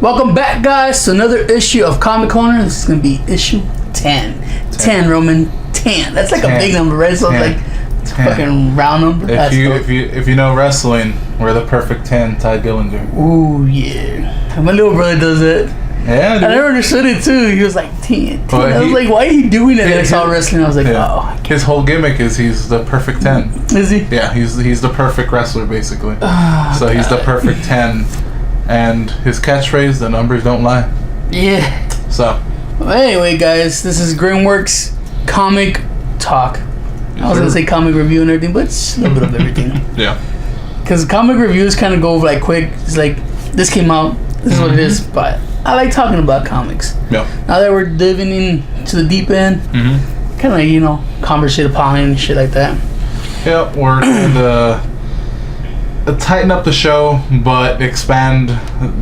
Welcome back, guys, to another issue of Comic Corner. This is going to be issue 10. 10, Roman. 10. That's like 10. A big number, right? So 10. It's like it's a fucking round number. If you know wrestling, we're the perfect 10, Ty Dillinger. Ooh, yeah. My little brother does it. Yeah, dude. I never understood it too. He was like 10. I was like, why are you doing it? And I saw wrestling. I was like, oh. His whole gimmick is he's the perfect 10. Is he? Yeah, he's the perfect wrestler basically. So he's the perfect 10, and his catchphrase, the numbers don't lie. Yeah. So. Well, anyway, guys, this is Grimmworks Comic Talk. I was gonna say comic review and everything, but it's a little bit of everything. Yeah. Because comic reviews kind of go like quick. It's like this came out. This is what it is, but I like talking about comics. Yeah. Now that we're diving into the deep end, kind of conversate upon it and shit like that. Yeah, we're trying to tighten up the show, but expand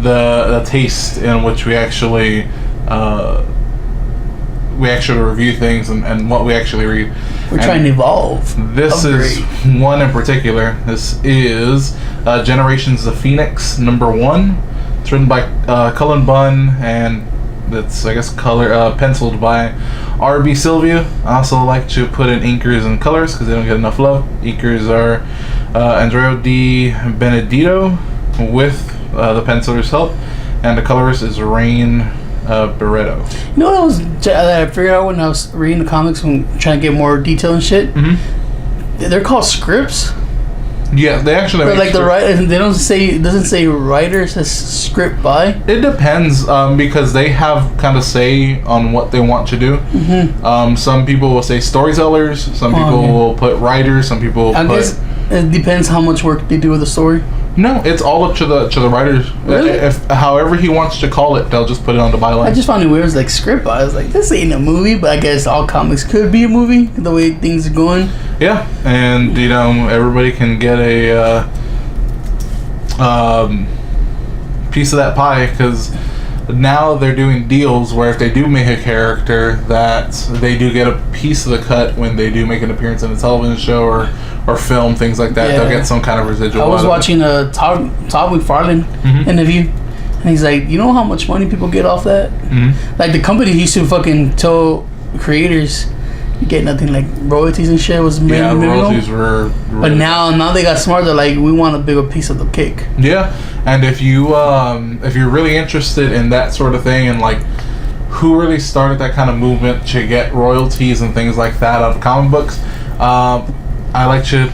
the taste in which we actually review things and what we actually read. We're trying to evolve. This is one in particular. This is Generations of Phoenix #1. It's written by Cullen Bunn, and it's, I guess, penciled by R.B. Sylvia. I also like to put in inkers and colors because they don't get enough love. Inkers are Andrea D. Benedito with the penciler's help, and the colorist is Rain Barreto. You know what I figured out when I was reading the comics and trying to get more detail and shit? They're called scripts. Yeah, they actually. But like the writer, they don't say. It doesn't say writer. It says script by. It depends, because they have kind of say on what they want to do. Some people will say storytellers. Some people will put writers. Some people. I guess it depends how much work they do with the story. No, it's all up to the writers. Really? If however he wants to call it, they'll just put it on the byline. I just found it weird. It was like script by. I was like, this ain't a movie, but I guess all comics could be a movie the way things are going. Yeah, and everybody can get a piece of that pie, because now they're doing deals where if they do make a character, that they do get a piece of the cut when they do make an appearance in a television show or film, things like that. Yeah. They'll get some kind of residual. I was watching a Todd McFarlane interview, and he's like, you know how much money people get off that? Like the company used to fucking tell creators you get nothing, like royalties and shit was minimal. Yeah, royalties were but now they got smart. They're like, we want a bigger piece of the cake. Yeah, and if you're really interested in that sort of thing, and like who really started that kind of movement to get royalties and things like that out of comic books, I like to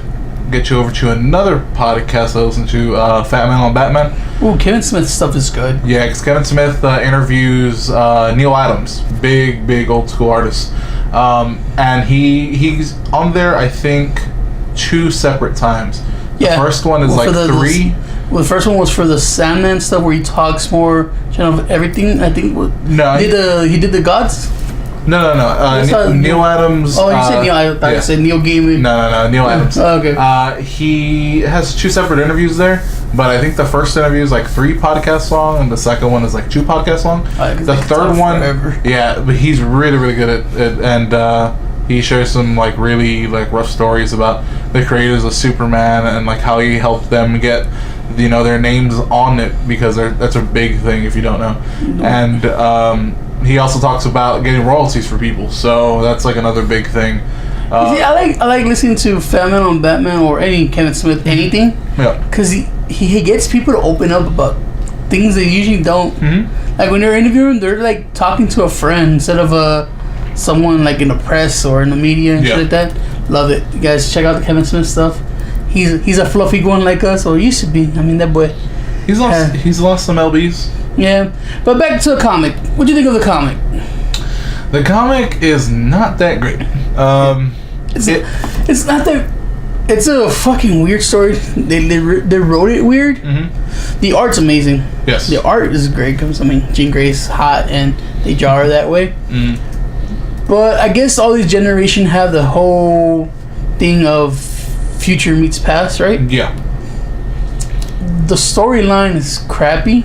get you over to another podcast I listen to, Fat Man on Batman. Ooh, Kevin Smith's stuff is good. Yeah, because Kevin Smith interviews Neil Adams, big old school artist. And he's on there, I think, 2 separate times. The first one is like 3. Well, the first one was for the Sandman stuff where he talks more of everything. I think. No, he did the gods. No. Neil Adams. Oh, you said Neil. I thought you said Neil Gaiman. No. Neil Adams. Oh, okay. He has 2 separate interviews there, but I think the first interview is like 3 podcasts long, and the second one is like 2 podcasts long. The third one, but he's really good at it, and he shares some like really like rough stories about the creators of Superman and like how he helped them get their names on it, because that's a big thing if you don't know. And he also talks about getting royalties for people, so that's like another big thing. See, I like listening to Fat Man on Batman or any Kevin Smith anything, because he gets people to open up about things they usually don't. Like when they're interviewing, they're like talking to a friend instead of someone like in the press or in the media and shit like that. Love it, you guys. Check out the Kevin Smith stuff. He's a fluffy one like us, or used to be. I mean, that boy. He's lost some lbs. Yeah, but back to the comic. What do you think of the comic? The comic is not that great. It's not that. It's a fucking weird story. They wrote it weird. The art's amazing. Yes, the art is great because Jean Grey's hot and they draw her that way. But I guess all these generations have the whole thing of future meets past, right? Yeah. The storyline is crappy.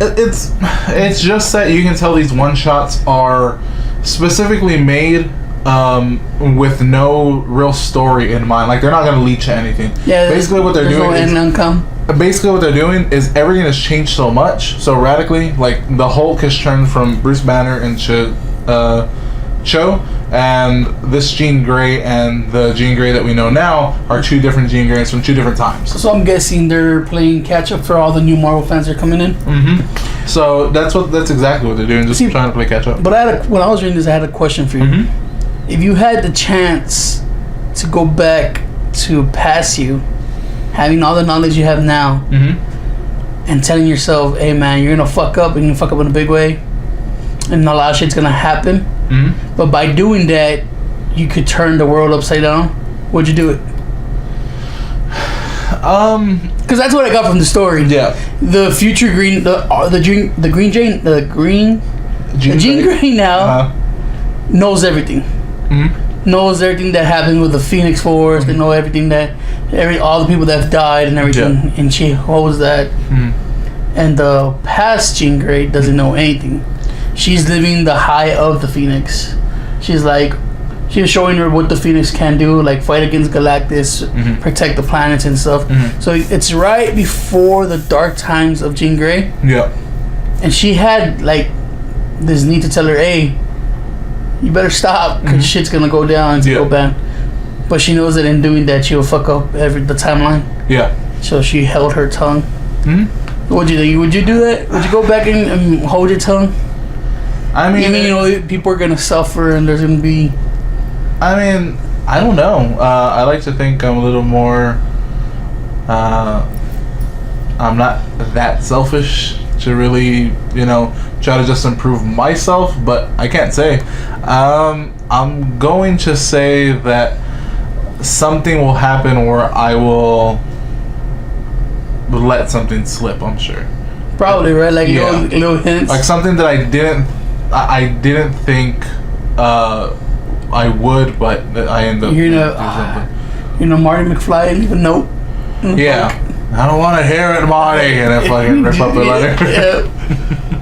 It's just that you can tell these one shots are specifically made with no real story in mind. Like they're not gonna lead to anything. Yeah. Basically, what they're doing is basically what they're doing is everything has changed so much, so radically. Like the Hulk has turned from Bruce Banner into Cho, and this Jean Grey and the Jean Grey that we know now are two different Jean Greys from two different times. So I'm guessing they're playing catch up for all the new Marvel fans that are coming in. Mm-hmm. So that's exactly what they're doing, just trying to play catch up. But when I was reading this, I had a question for you. Mm-hmm. If you had the chance to go back to past you, having all the knowledge you have now, and telling yourself, "Hey man, you're gonna fuck up, and you fuck up in a big way, and a lot of shit's gonna happen." But by doing that, you could turn the world upside down. Would you do it? Because that's what I got from the story. Yeah. The future Green, Jean Grey now knows everything. Knows everything that happened with the Phoenix Force. They know everything that all the people that have died and everything, and she holds that. And the past Jean Grey doesn't know anything. She's living the high of the Phoenix. She's showing her what the Phoenix can do, like fight against Galactus, protect the planets and stuff. So it's right before the dark times of Jean Grey. Yeah. And she had like this need to tell her, "Hey, you better stop, because shit's gonna go down and go bad." But she knows that in doing that, she'll fuck up the timeline. Yeah. So she held her tongue. What'd you think? Would you do that? Would you go back and hold your tongue? I mean, people are gonna suffer, and there's gonna be. I mean, I don't know. I like to think I'm a little more. I'm not that selfish to really, try to just improve myself, but I can't say. I'm going to say that something will happen where I will let something slip, I'm sure. Probably, right? Like little hints. Like something that I didn't think I would, but I end up doing something. Marty McFly, leave a note. Yeah. I don't want to hear it, Marty, and I fucking rip up the letter. Yeah.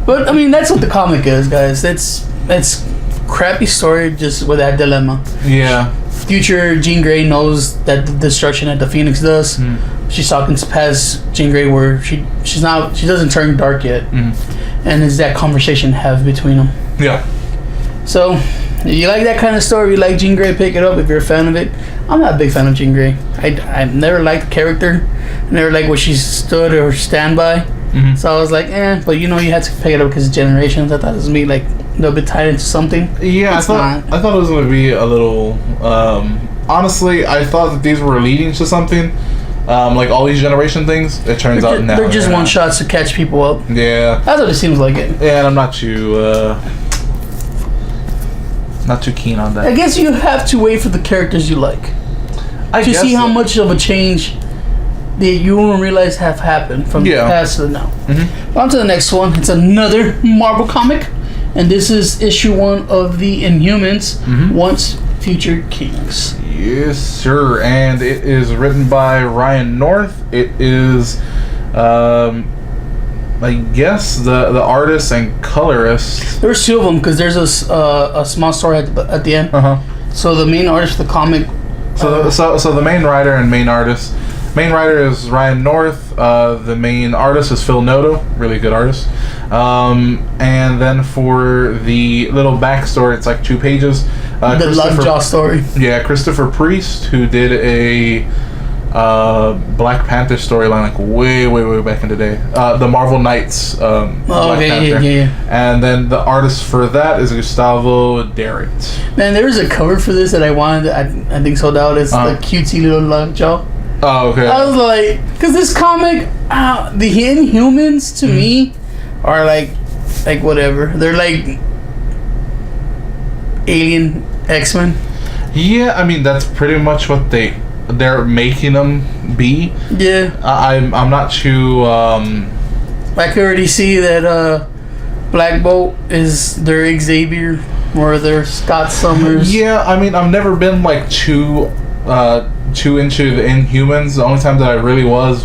But I mean, that's what the comic is, guys. That's crappy story, just with that dilemma. Yeah. Future Jean Grey knows that the destruction that the Phoenix does. She's talking past Jean Grey where she doesn't turn dark yet. And is that conversation have between them. Yeah. So, if you like that kind of story, you like Jean Grey, pick it up if you're a fan of it. I'm not a big fan of Jean Grey. I've never liked the character. Never liked what she stood or stand by. So I was like, but you had to pick it up because of generations. I thought it was going to be like a little bit tied into something. Yeah, I thought it was going to be a little... honestly, I thought that these were leading to something. Like all these generation things, it turns out now they're just one shots to catch people up. Yeah, that's what it seems like. It. Yeah, and I'm not too keen on that. I guess you have to wait for the characters you like to see how much of a change that you won't realize have happened from the past to the now. On to the next one. It's another Marvel comic, and this is issue 1 of the Inhumans, Once Future Kings. Yes, sir. And it is written by Ryan North. It is, I guess, the artist and colorist. There's 2 of them because there's a small story at the end. So the main artist of the comic. So the main writer and main artist. Main writer is Ryan North. The main artist is Phil Noto, really good artist. And then for the little backstory, it's like 2 pages. The Lovejaw story. Yeah, Christopher Priest, who did a Black Panther storyline like way back in the day. The Marvel Knights. Black Panther. Yeah. And then the artist for that is Gustavo Derrick. Man, there was a cover for this that I wanted. I think sold out. It's the cutesy little Lovejaw. Oh, okay. I was like, because this comic, the Inhumans to me are like whatever. They're like alien X-Men. Yeah, I mean that's pretty much what they're making them be. Yeah. I'm not too. I could already see that Black Bolt is their Xavier or their Scott Summers. Yeah, I mean I've never been like too into the Inhumans. The only time that I really was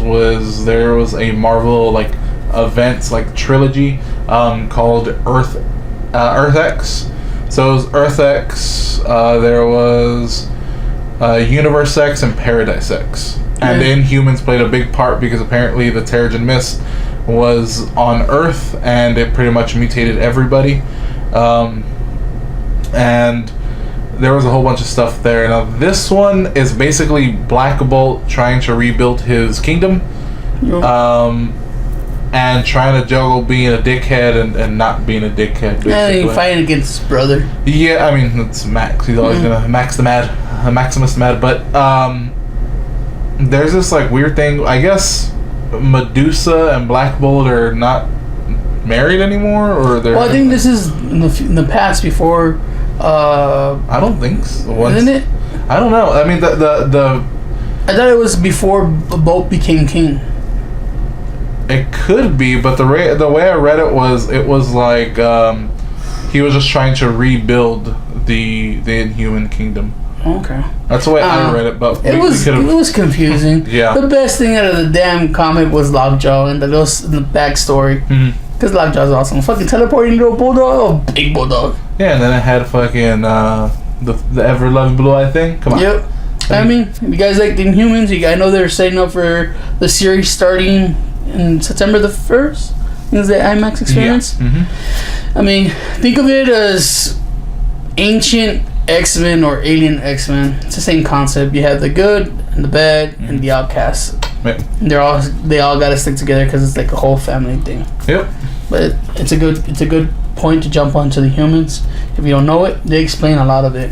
there was a Marvel like events like trilogy called Earth X. So it was Earth X, there was Universe X and Paradise X. And the Inhumans played a big part because apparently the Terrigen Mist was on Earth and it pretty much mutated everybody. And there was a whole bunch of stuff there. Now this one is basically Black Bolt trying to rebuild his kingdom. And trying to juggle being a dickhead and not being a dickhead. Basically. Yeah, he's fighting against his brother. Yeah, I mean, it's Max. He's always gonna Maximus mad. But there's this like weird thing. I guess Medusa and Black Bolt are not married anymore, or they're. Well, I think this is in the past before. I don't think so. Isn't it? I don't know. I mean, the. I thought it was before Bolt became king. It could be, but the way I read it was like he was just trying to rebuild the Inhuman kingdom. Okay. That's the way I read it, but it was confusing. Yeah. The best thing out of the damn comic was Lockjaw and the backstory. Because Lockjaw's awesome. Fucking teleporting into a bulldog, a big bulldog. Yeah, and then it had fucking the ever loving blue eye thing. Come on. Yep. I mean, you guys like the Inhumans? I know they're setting up for the series starting in September the 1st. Is the IMAX experience? Yeah. I mean, think of it as ancient X-Men or alien X-Men. It's the same concept. You have the good and the bad and the outcasts. Yep. And they all got to stick together because it's like a whole family thing. Yep. But it's a good point to jump onto the humans. If you don't know it, they explain a lot of it.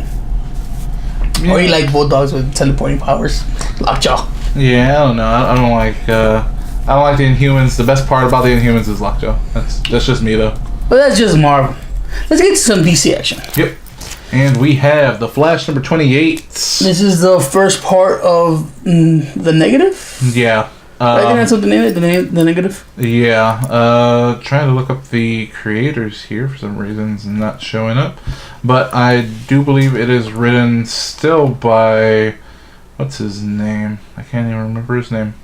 Yeah. Or you like bulldogs with teleporting powers. Lockjaw. Yeah, I don't know. I don't like the Inhumans. The best part about the Inhumans is Lockjaw. That's just me though. But that's just Marvel. Let's get to some DC action. Yep. And we have the Flash number 28. This is the first part of the negative. Yeah. I think that's what the negative. Yeah. Trying to look up the creators here for some reason. It's not showing up. But I do believe it is written still by... What's his name? I can't even remember his name.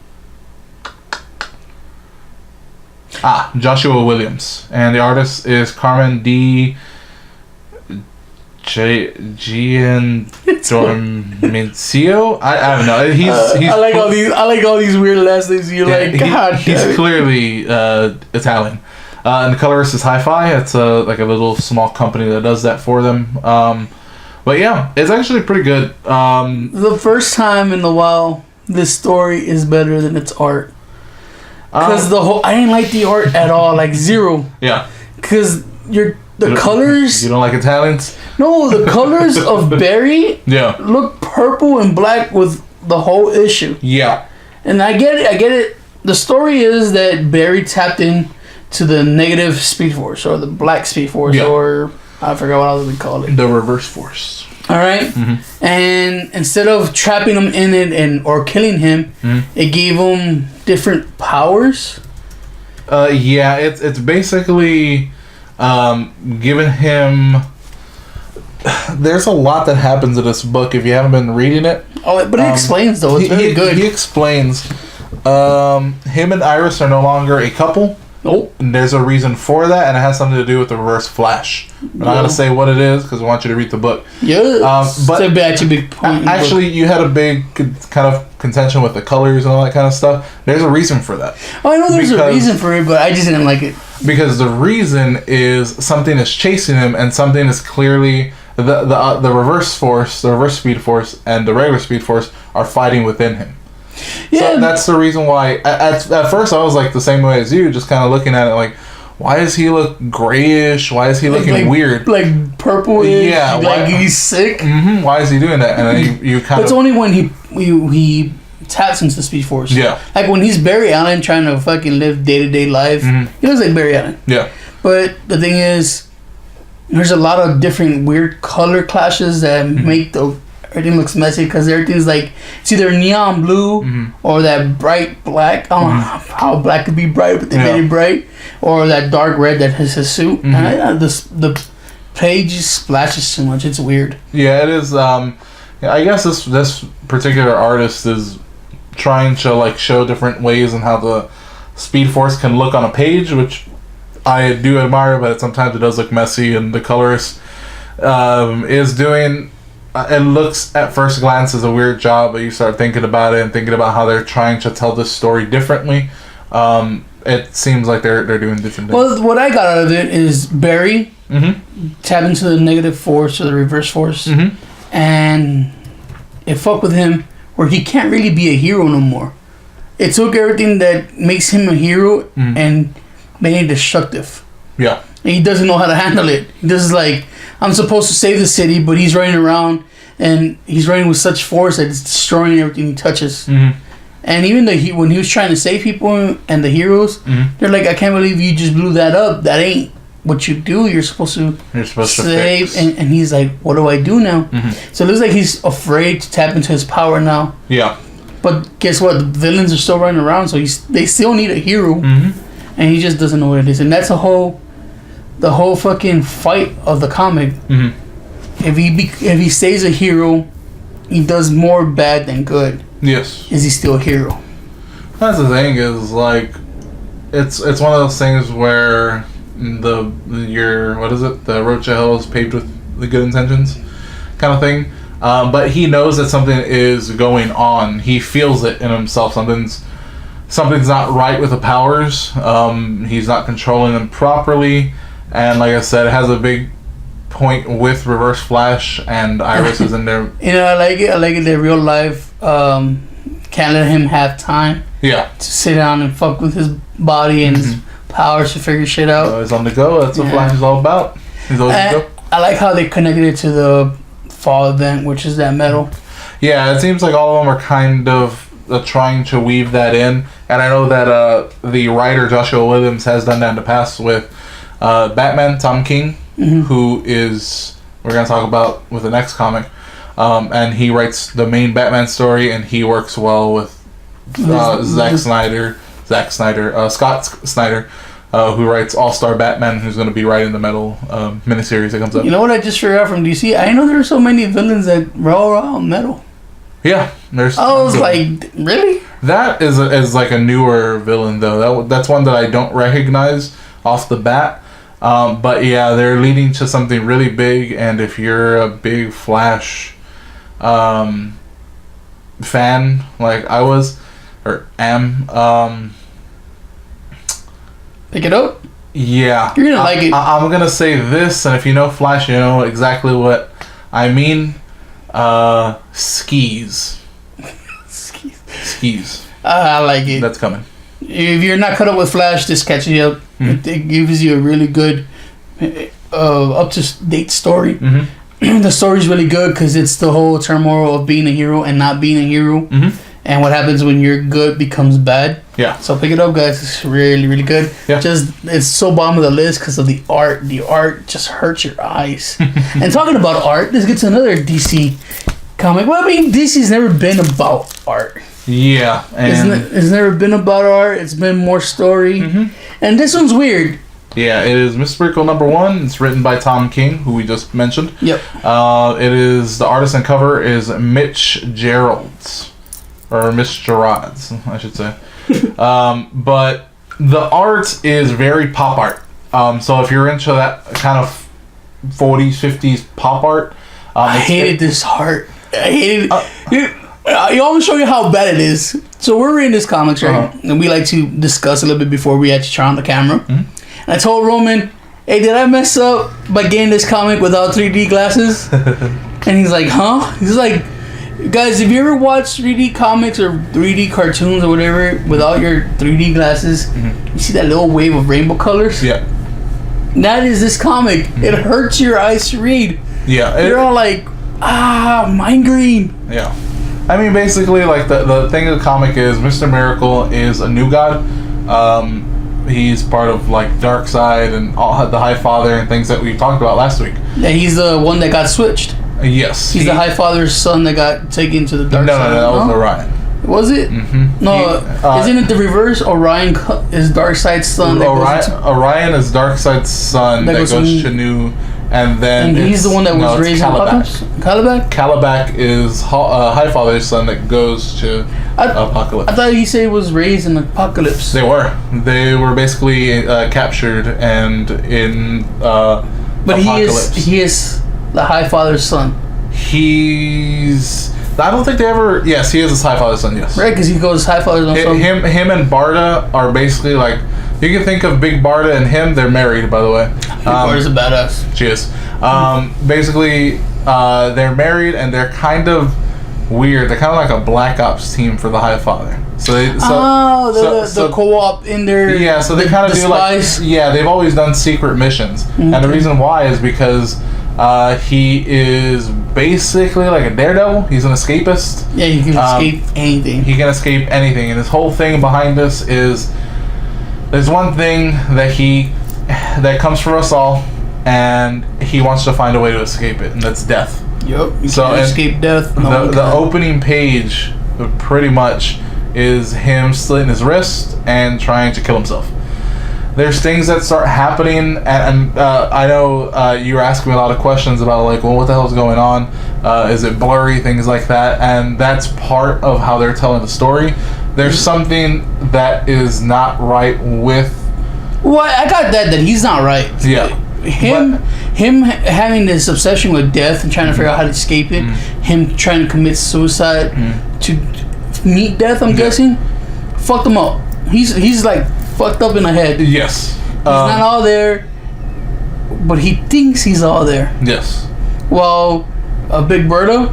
Joshua Williams. And the artist is Carmen D. Giandomincio. I don't know. He's I like all these weird last names. He's clearly Italian. And the colorist is Hi-Fi. It's like a little small company that does that for them. But yeah, it's actually pretty good. The first time in a while, this story is better than its art. Because I didn't like the art at all, like zero. Yeah. Because the colors. You don't like Italians? No, the colors of Barry. Look purple and black with the whole issue. Yeah. And I get it. The story is that Barry tapped in to the negative Speed Force or the Black Speed Force or I forgot what else we call it. The Reverse Force. All right. Mm-hmm. And instead of trapping him in it or killing him, it gave him different powers. Yeah, it's basically giving him. There's a lot that happens in this book if you haven't been reading it. Oh, but it explains though. It's very good. He explains. Him and Iris are no longer a couple. Nope. And there's a reason for that, and it has something to do with the Reverse Flash. I'm not gonna say what it is because I want you to read the book. Yeah. But it's actually a big point. Actually, you had a big kind of contention with the colors and all that kind of stuff. There's a reason for that. Oh, I know there's a reason for it, but I just didn't like it. Because the reason is something is chasing him, and something is clearly the Reverse Force, the Reverse Speed Force, and the regular Speed Force are fighting within him. Yeah, so that's the reason why. At first, I was like the same way as you, just kind of looking at it like, why does he look grayish? Why is he looking weird? Like purple? Yeah, like he's sick. Mm-hmm. Why is he doing that? And then you kind of. It's only when he taps into the Speed Force. Yeah. Like when he's Barry Allen trying to fucking live day-to-day life, he looks like Barry Allen. Yeah. But the thing is, there's a lot of different weird color clashes that make everything looks messy because everything's like it's either neon blue or that bright black. I don't know how black could be bright, but they made it bright, or that dark red that is his suit. And the page splashes too much. It's weird. Yeah, it is. I guess this particular artist is trying to like show different ways and how the Speed Force can look on a page, which I do admire, but sometimes it does look messy, and the colorist is doing it looks at first glance as a weird job, but you start thinking about it and thinking about how they're trying to tell this story differently. It seems like they're doing different things. Well, what I got out of it is Barry tap into the negative force or the reverse force, and it fucked with him where he can't really be a hero no more. It took everything that makes him a hero and made it destructive. Yeah. And he doesn't know how to handle it. This is like, I'm supposed to save the city, but he's running around and he's running with such force that it's destroying everything he touches. And even when he was trying to save people and the heroes, they're like, I can't believe you just blew that up. That ain't what you do. You're supposed to save. And he's like, what do I do now? So it looks like he's afraid to tap into his power now. Yeah. But guess what? The villains are still running around, so they still need a hero. And he just doesn't know what it is. And that's the whole fucking fight of the comic. If he stays a hero, he does more bad than good. Yes. Is he still a hero? That's the thing, is like, it's one of those things where the road to hell is paved with the good intentions kind of thing. But he knows that something is going on. He feels it in himself. Something's not right with the powers. He's not controlling them properly. And like I said, it has a big point with Reverse Flash, and Iris is in there. I like it. I like it that real life can't let him have time. Yeah. To sit down and fuck with his body and his powers to figure shit out. He's on the go. That's what Flash is all about. He's always on the go. I like how they connected it to the fall event, which is that metal. Yeah, it seems like all of them are kind of trying to weave that in. And I know that the writer Joshua Williams has done that in the past with Batman, Tom King, who is, we're going to talk about with the next comic. And he writes the main Batman story, and he works well with Scott Snyder, who writes All-Star Batman, who's going to be writing the metal miniseries that comes up. You know what I just figured out from DC? I know there are so many villains that roll around metal. Yeah, there's. I was like, really? That is like a newer villain though. That's one that I don't recognize off the bat. But yeah, they're leading to something really big. And if you're a big Flash fan, like I was or am, pick it up. Yeah, you're gonna like it. I'm gonna say this, and if you know Flash, you know exactly what I mean. Skis. I like it. That's coming. If you're not caught up with Flash, this catches you up. It gives you a really good up to date story. The story's really good because it's the whole turmoil of being a hero and not being a hero, and what happens when your good becomes bad. Yeah. So pick it up, guys. It's really, really good. Yeah. It's so bottom of the list because of the art. The art just hurts your eyes. And talking about art, let's get to another DC comic. Well, I mean, DC's never been about art. Yeah. It's never been about art. It's been more story. And this one's weird. Yeah, it is Miss Miracle #1. It's written by Tom King, who we just mentioned. Yep. It is, the artist and cover is Mitch Gerards. Or Mitch Gerards, I should say. But the art is very pop art. So if you're into that kind of 40s, 50s pop art... I hated this art. I hated it. I always show you how bad it is. So we're reading this comics, right? And we like to discuss a little bit before we actually turn on the camera. And I told Roman, hey, did I mess up by getting this comic without 3D glasses? And he's like, huh? He's like, guys, if you ever watch 3D comics or 3D cartoons or whatever without your 3D glasses, you see that little wave of rainbow colors? Yeah. That is this comic. It hurts your eyes to read. Yeah. You're all like, mind green. Yeah. I mean, basically, like, the thing of the comic is Mr. Miracle is a new god. He's part of, like, Darkseid and all the High Father and things that we talked about last week. Yeah, he's the one that got switched. Yes. He's the High Father's son that got taken to the dark side. No, that was Orion. Was it? No, isn't it the reverse? Orion is Darkseid's son. Orion is Darkseid's son that goes to New... And then he's the one that was raised in Apocalypse? Calabac is High Father's son that goes to Apocalypse. I thought he said he was raised in Apocalypse. They were basically captured and in but Apocalypse. He is the High Father's son. I don't think they ever. Yes, he is his Highfather's son. Yes, right, because he goes Highfather's son. Him and Barda are basically like, you can think of Big Barda and him. They're married, by the way. Big Barda's a badass. She is. Basically, they're married and they're kind of weird. They're kind of like a Black Ops team for the Highfather. So the co-op in there. Yeah, so they kind of do like, yeah, they've always done secret missions, and the reason why is because he is basically like a daredevil. He's an escapist. Yeah, he can escape anything. He can escape anything, and his whole thing behind this is there's one thing that comes for us all, and he wants to find a way to escape it, and that's death. Yep. You can't escape death. The opening page pretty much is him slitting his wrist and trying to kill himself. There's things that start happening, and I know you were asking me a lot of questions about like, well, what the hell is going on? Is it blurry? Things like that, and that's part of how they're telling the story. There's something that is not right with. Well, I got that he's not right. Yeah. Him having this obsession with death and trying to figure out how to escape it. Him trying to commit suicide to meet death. I'm guessing fucked him up. He's like fucked up in the head. Yes. He's not all there, but he thinks he's all there. Yes. Well, Big Barda.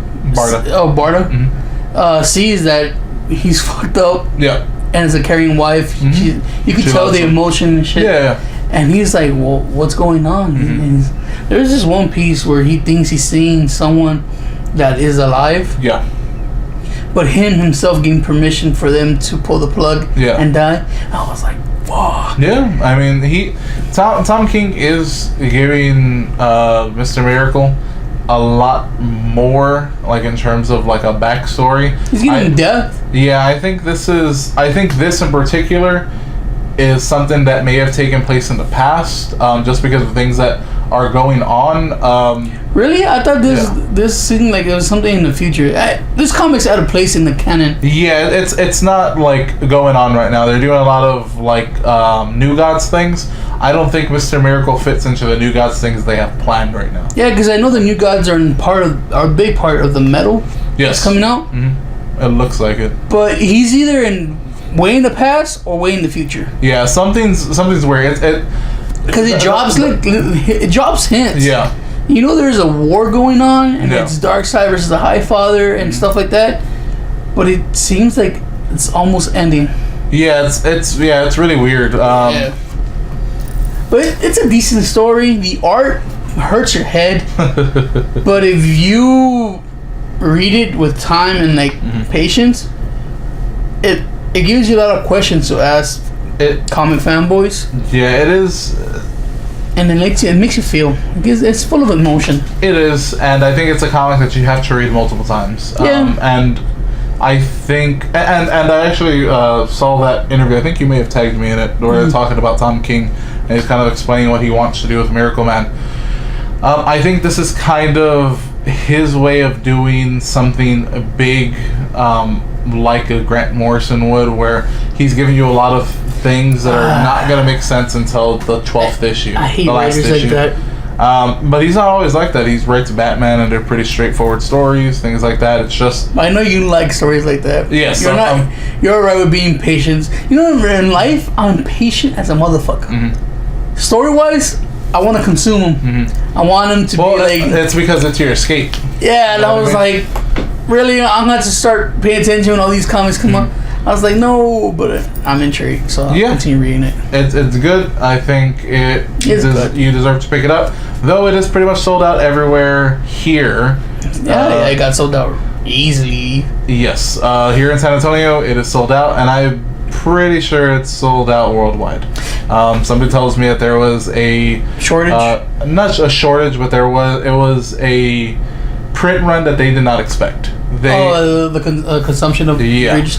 Sees that he's fucked up. Yeah. And as a carrying wife, you can tell the emotion and shit. Yeah. And he's like, well, what's going on? And there's this one piece where he thinks he's seeing someone that is alive. Yeah. But him himself giving permission for them to pull the plug and die. I was like, fuck. Yeah, I mean, Tom King is giving Mr. Miracle a lot more, like in terms of like a backstory. He's giving depth. Yeah, I think this in particular is something that may have taken place in the past, just because of things that are going on. Really? I thought this seemed like it was something in the future. This comic's out of place in the canon. Yeah, it's not like going on right now. They're doing a lot of like New Gods things. I don't think Mr. Miracle fits into the New Gods things they have planned right now. Yeah, because I know the New Gods are a big part of the metal that's coming out. It looks like it. But he's either way in the past or way in the future. Yeah, something's weird. Because it drops hints. Yeah. You know, there's a war going on, and it's Darkseid versus the Highfather and stuff like that. But it seems like it's almost ending. Yeah, it's really weird. But it's a decent story. The art hurts your head, but if you read it with time and like patience, it gives you a lot of questions to ask comic fanboys. Yeah, it is. And it makes you feel. It's full of emotion. It is, and I think it's a comic that you have to read multiple times. Yeah. And I think, and I actually saw that interview. I think you may have tagged me in it, where they're talking about Tom King, and he's kind of explaining what he wants to do with Miracle Man. I think this is kind of his way of doing something big, like a Grant Morrison would, where he's giving you a lot of things that are not going to make sense until the 12th issue. I hate writers like that. But he's not always like that. He writes Batman, and they're pretty straightforward stories, things like that. It's just... I know you like stories like that. Yes. You're alright with being patient. You know, in life, I'm patient as a motherfucker. Story-wise, I want to consume them. I want them to be like... It's because it's your escape. Yeah, and I was like, really? I'm going to have to start paying attention when all these comics come up. I was like, no, but I'm intrigued, so I'll continue reading it. It's good. I think good. You deserve to pick it up. Though it is pretty much sold out everywhere here. Yeah, it got sold out easily. Yes. Here in San Antonio, it is sold out, and I'm pretty sure it's sold out worldwide. Somebody tells me that there was a... shortage? Not a shortage, but it was a print run that they did not expect. The consumption of readers.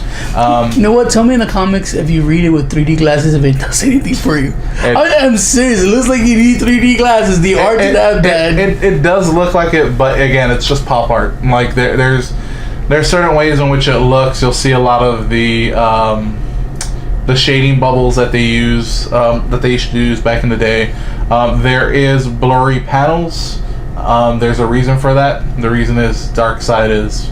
You know what? Tell me in the comics if you read it with 3D glasses if it does anything for you. I am serious. It looks like you need 3D glasses. The art is that bad. It does look like it, but again, it's just pop art. Like there's certain ways in which it looks. You'll see a lot of the shading bubbles that they use that they used to use back in the day. There is blurry panels. There's a reason for that. The reason is Darkseid is.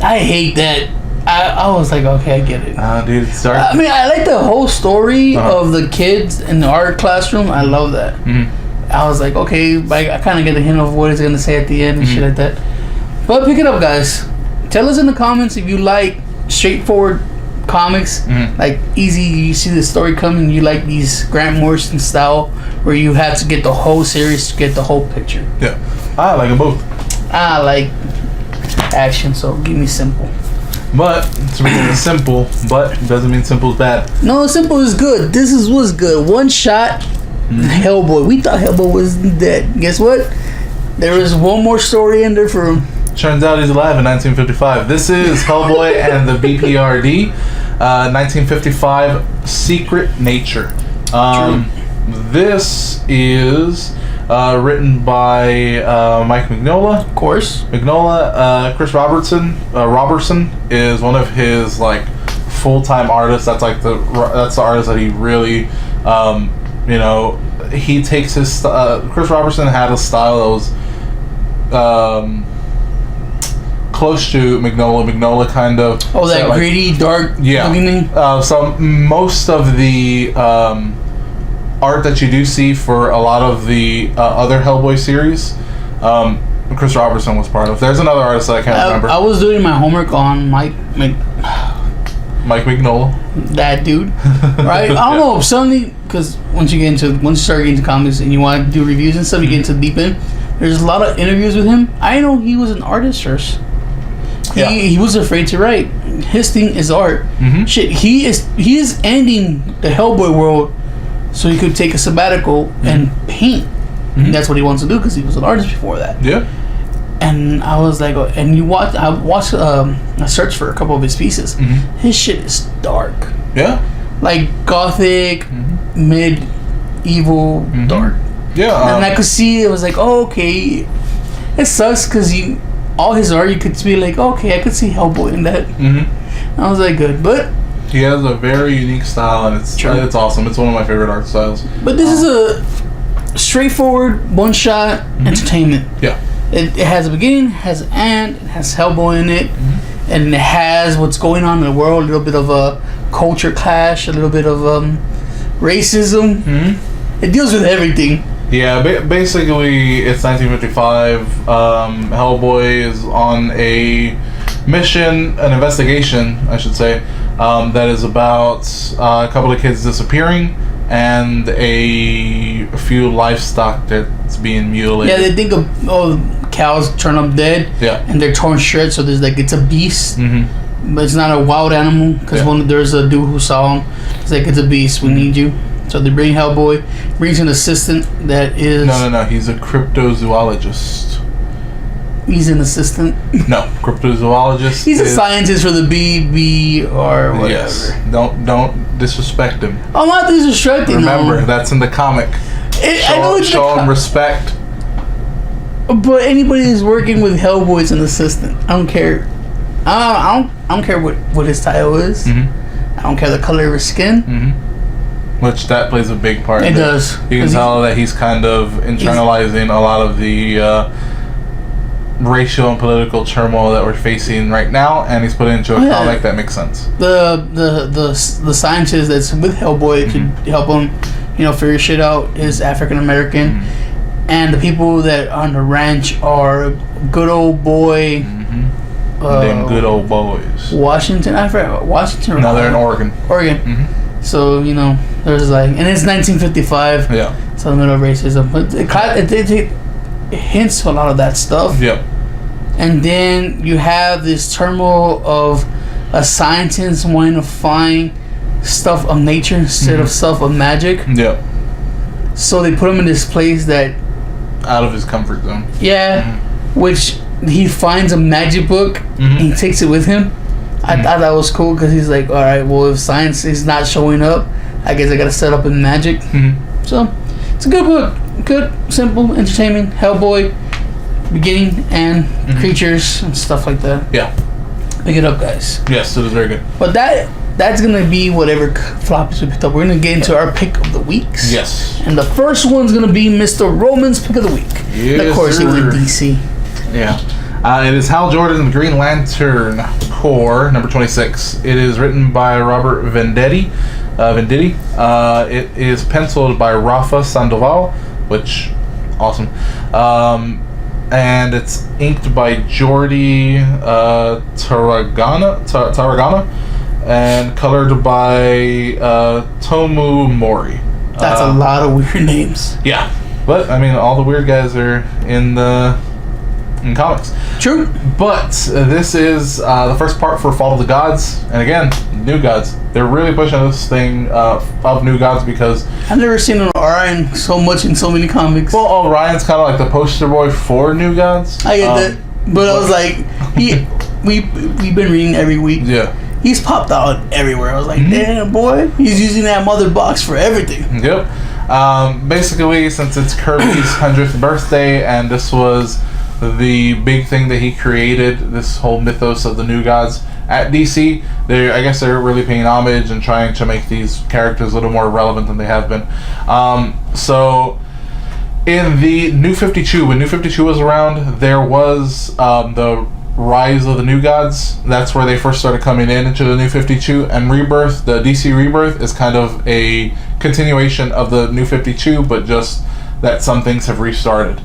I hate that. I was like, okay, I get it. Dude, it's dark. I mean, I like the whole story of the kids in the art classroom. I love that. Mm-hmm. I was like, okay, I kind of get the hint of what he's going to say at the end and shit like that. But pick it up, guys. Tell us in the comments if you like straightforward comics, like easy, you see the story coming, you like these Grant Morrison style where you have to get the whole series to get the whole picture. Yeah. I like them both. I like action, so give me simple. But it's really simple, but doesn't mean simple is bad. No, simple is good. This was good. One shot, Hellboy. We thought Hellboy was dead. Guess what? There is one more story in there for him. Turns out he's alive in 1955. This is Hellboy and the BPRD, 1955 Secret Nature. This is written by Mike Mignola. Of course. Mignola. Chris Robertson is one of his like full-time artists. That's like that's the artist that he really, he takes his. Chris Robertson had a style that was close to Mignola. Mignola kind of. Oh, that like, gritty, dark. Yeah. So most of the art that you do see for a lot of the other Hellboy series, Chris Robertson was part of. There's another artist that I can't remember. I was doing my homework on Mike Mignola. That dude, right? I don't know. Suddenly, because once you start getting into comics and you want to do reviews and stuff, you get into deep in. There's a lot of interviews with him. I know he was an artist first. He was afraid to write. His thing is art. Shit, he is ending the Hellboy world so he could take a sabbatical and paint. And that's what he wants to do because he was an artist before that. Yeah. And I was like, I watched a search for a couple of his pieces. His shit is dark. Yeah. Like gothic, medieval, dark. Yeah. And I could see it was like, oh, okay. It sucks because all his art, you could be like, okay, I could see Hellboy in that. I was like, good, but he has a very unique style, and it's awesome. It's one of my favorite art styles. But this is a straightforward, one-shot entertainment. Yeah, it has a beginning, has an end, it has Hellboy in it, and it has what's going on in the world. A little bit of a culture clash, a little bit of racism. It deals with everything. Yeah, basically it's 1955. Hellboy is on a mission, an investigation, I should say, that is about a couple of kids disappearing and a few livestock that's being mutilated. Yeah, they think of cows turn up dead. Yeah, and they're torn shreds. So there's like it's a beast, but it's not a wild animal because there's a dude who saw him. It's like it's a beast. We need you. So they bring Hellboy, brings an assistant that is... No. He's a cryptozoologist. He's an assistant? No, cryptozoologist. He's a scientist for the BB or whatever. Yes. Don't disrespect him. I'm not disrespecting him. Remember, that's in the comic. Show him respect. But anybody who's working with Hellboy is an assistant. I don't care. I don't care what his title is. I don't care the color of his skin. Which that plays a big part. It does. You can tell that he's kind of internalizing a lot of the racial and political turmoil that we're facing right now, and he's put it into a comic that makes sense. The scientist that's with Hellboy to help him, figure shit out is African American, and the people that are on the ranch are good old boy. Them good old boys. Washington. I forgot Washington. No, they're in Oregon. So, there's like... And it's 1955. Yeah. So, the middle of racism. But it hints to a lot of that stuff. Yeah. And then you have this turmoil of a scientist wanting to find stuff of nature instead of stuff of magic. Yeah. So, they put him in this place that... Out of his comfort zone. Yeah. Which he finds a magic book and he takes it with him. I thought that was cool because he's like, all right, well, if science is not showing up, I guess I got to set up in magic. So, it's a good book. Good, simple, entertaining. Hellboy, beginning and creatures and stuff like that. Yeah. Pick it up, guys. Yes, it was very good. But that that's gonna be whatever floppies we picked up. We're gonna get into our pick of the weeks. Yes. And the first one's gonna be Mr. Roman's pick of the week. Yes, and of course, he went DC. Yeah. It is Hal Jordan's Green Lantern Corps, number 26. It is written by Robert Venditti. It is penciled by Rafa Sandoval, which, awesome. And it's inked by Jordi Tarragona, and colored by Tomu Mori. That's a lot of weird names. Yeah, but I mean, all the weird guys are in comics. True. But this is the first part for Fall of the Gods, and again, New Gods. They're really pushing this thing of New Gods because I've never seen an Orion so much in so many comics. Well, Orion's kind of like the poster boy for New Gods. I get that, but I was like, we've been reading every week. Yeah. He's popped out everywhere. I was like, damn, boy. He's using that mother box for everything. Yep. Basically, since it's Kirby's 100th birthday, and this was the big thing that he created, this whole mythos of the New Gods at DC, I guess they're really paying homage and trying to make these characters a little more relevant than they have been. So, in the New 52, when New 52 was around, there was the Rise of the New Gods. That's where they first started coming into the New 52, and Rebirth, the DC Rebirth, is kind of a continuation of the New 52, but just that some things have restarted.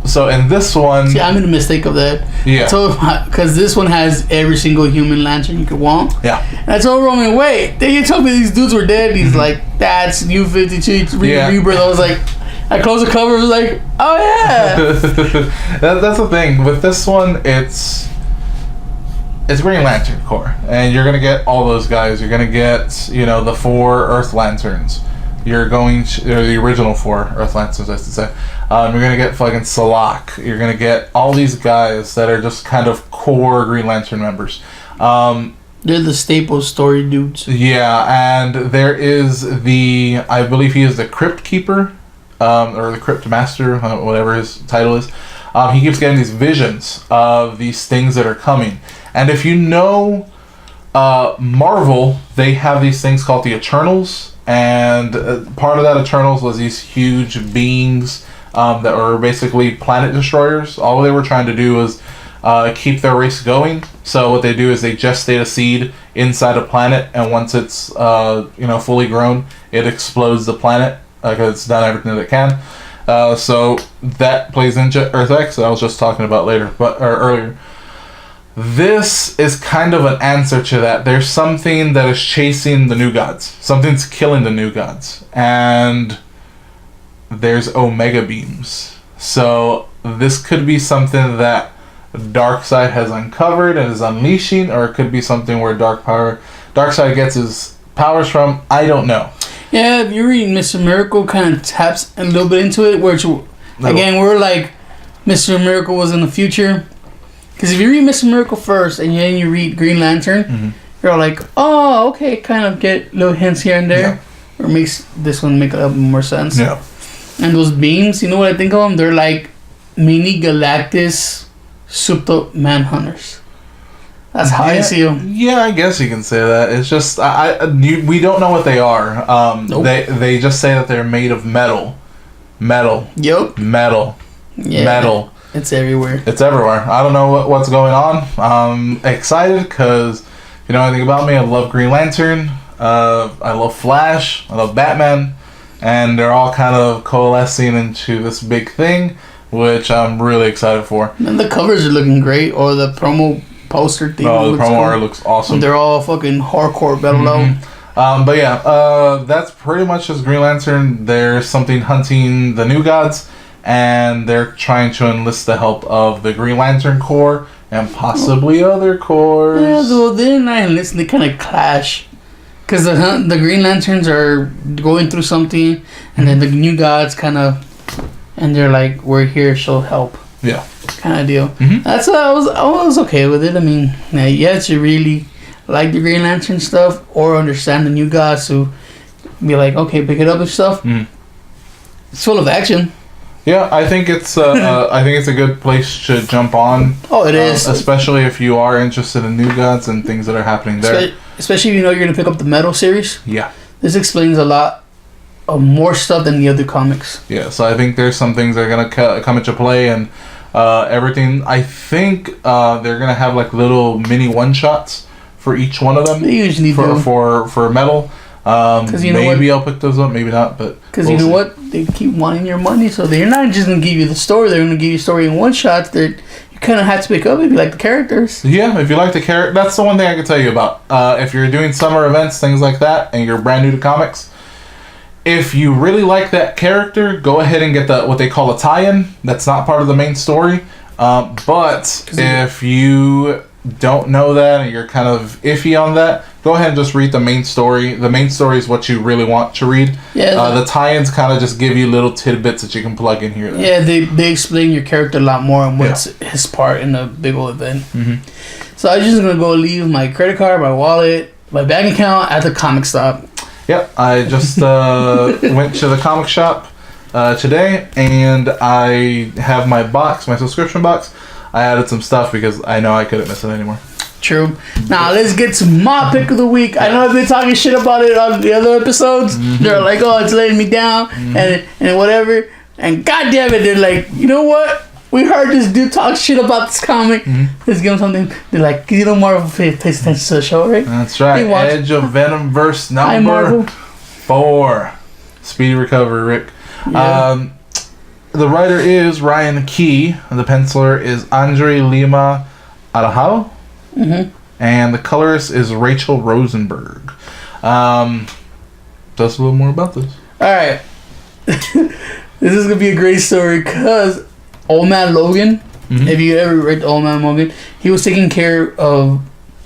So in this one, see, I made a mistake of that. Yeah. So because this one has every single human lantern you could want. Yeah. And I told Roman, wait, you told me these dudes were dead. He's like, that's New 52 Rebirth. I was like, I closed the cover. I was like, oh yeah. That's the thing with this one. It's Green Lantern Corps, and you're gonna get all those guys. You're gonna get the 4 Earth Lanterns. You're going to the original 4 Earth Lanterns, I should say. You're gonna get fucking Salak. You're gonna get all these guys that are just kind of core Green Lantern members. They're the staple story dudes. Yeah, and there is I believe he is the Crypt Keeper, or the Crypt Master, whatever his title is. He keeps getting these visions of these things that are coming. And if you know Marvel, they have these things called the Eternals. And part of that Eternals was these huge beings that were basically planet destroyers. All they were trying to do was keep their race going. So what they do is they gestate a seed inside a planet, and once it's fully grown, it explodes the planet because it's done everything that it can. So that plays into Earth X that I was just talking about earlier. This is kind of an answer to that. There's something that is chasing the New Gods. Something's killing the New Gods. And there's Omega Beams. So this could be something that Darkseid has uncovered and is unleashing, or it could be something where Darkseid gets his powers from. I don't know. Yeah, if you read Mr. Miracle, kind of taps a little bit into it, which, again, we're like, Mr. Miracle was in the future. Because if you read Mr. Miracle first and then you read Green Lantern, you're like, oh, okay, kind of get little hints here and there. Yeah. Or makes this one make a little more sense. Yeah. And those beams, you know what I think of them? They're like mini Galactus Super Manhunters. That's how I see them. Yeah, I guess you can say that. It's just, we don't know what they are. Nope. They just say that they're made of metal. Yep. Metal. Yeah. Metal. It's everywhere. It's everywhere. I don't know what's going on. I'm excited because, you know anything about me, I love Green Lantern, I love Flash, I love Batman, and they're all kind of coalescing into this big thing, which I'm really excited for. And the covers are looking great, or the promo poster thing. Oh, the promo art looks awesome. They're all fucking hardcore below. But yeah, that's pretty much just Green Lantern. There's something hunting the New Gods, and they're trying to enlist the help of the Green Lantern Corps and possibly other corps. Yeah, though they're not enlisting, they kind of clash. Because the Green Lanterns are going through something, and then the New Gods kind of, and they're like, we're here, so help. Yeah. Kind of deal. That's what I was okay with it. I mean, yes, you really like the Green Lantern stuff, or understand the New Gods, to be like, okay, pick it up and stuff. It's full of action. Yeah, I think it's a good place to jump on. Oh, it is, especially if you are interested in New Gods and things that are happening there. especially if you know you're gonna pick up the Metal series. Yeah. This explains a lot of more stuff than the other comics. Yeah, so I think there's some things that are gonna come into play, and everything. I think they're gonna have like little mini one shots for each one of them. They usually do for Metal. Maybe I'll pick those up, maybe not, but because you know what, they keep wanting your money, so they're not just gonna give you the story. They're gonna give you a story in one shot. You kind of have to pick up if you like the characters. Yeah, if you like the character, that's the one thing I can tell you about. If you're doing summer events, things like that, and you're brand new to comics, if you really like that character, go ahead and get what they call a tie-in. That's not part of the main story. But if you don't know that and you're kind of iffy on that, go ahead and just read the main story. The main story is what you really want to read. Yeah. The tie-ins kind of just give you little tidbits that you can plug in here. Yeah, they explain your character a lot more and what's his part in the big old event. Mm-hmm. So I'm just going to go leave my credit card, my wallet, my bank account at the comic stop. Yep, I just went to the comic shop today, and I have my subscription box. I added some stuff because I know I couldn't miss it anymore. True. Now let's get to my pick of the week. I know I've been talking shit about it on the other episodes. Mm-hmm. They're like, oh, it's letting me down, and whatever. And goddamn it, they're like, you know what? We heard this dude talk shit about this comic. Mm-hmm. Let's give him something. They're like, because you know Marvel pays attention to the show, right? That's right. Edge of Venomverse number 4. Speedy recovery, Rick. Yeah. The writer is Ryan Key. And the penciler is Andre Lima Araujo. Mm-hmm. And the colorist is Rachel Rosenberg. Tell us a little more about this. All right. This is going to be a great story because Old Man Logan, if you ever read Old Man Logan, he was taking care of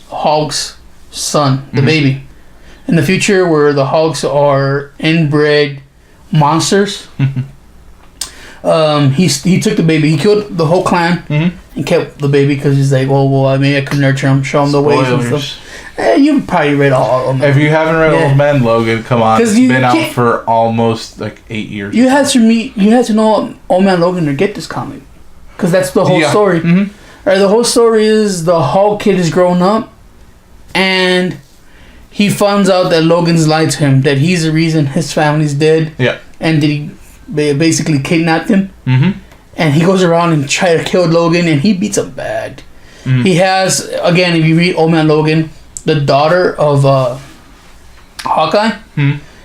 Hulk's son, the baby. In the future, where the Hulks are inbred monsters, he took the baby. He killed the whole clan and kept the baby because he's like, well, I mean, I could nurture him, show him the ways and stuff. You probably read all of them. If you haven't read Old Man Logan, come on, it's been out for almost like 8 years. You had to know Old Man Logan to get this comic, because that's the whole story. Mm-hmm. Right, the whole story is the Hulk kid is grown up, and he finds out that Logan's lied to him, that he's the reason his family's dead. Yeah, and that he basically kidnapped him. Mm-hmm. And he goes around and try to kill Logan, and he beats him bad. Mm-hmm. He has, again, if you read Old Man Logan, the daughter of Hawkeye,